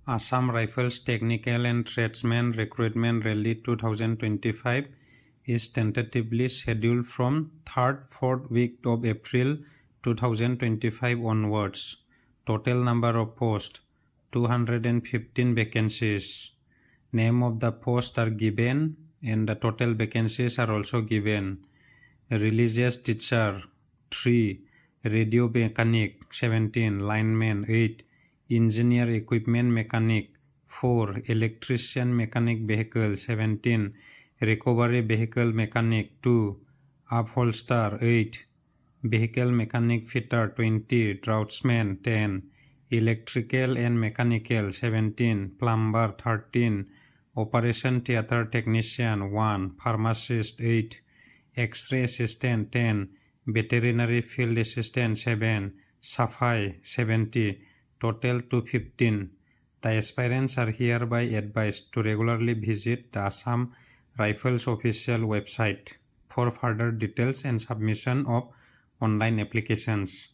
Assam Rifles Technical and Tradesman Recruitment Rally 2025 is tentatively scheduled from 3rd-4th week of April 2025 onwards. Total number of posts 215 vacancies. Name of the posts are given and the total vacancies are also given. Religious teacher 3, radio mechanic 17, lineman 8, engineer equipment mechanic 4, electrician mechanic vehicle 17, recovery vehicle mechanic 2, upholster 8, vehicle mechanic fitter 20, draughtsman 10, electrical and mechanical 17, plumber 13, operation theater technician 1, pharmacist 8, X-ray assistant 10, veterinary field assistant 7, Safai 70, total 215. The aspirants are hereby advised to regularly visit the Assam Rifles official website for further details and submission of online applications.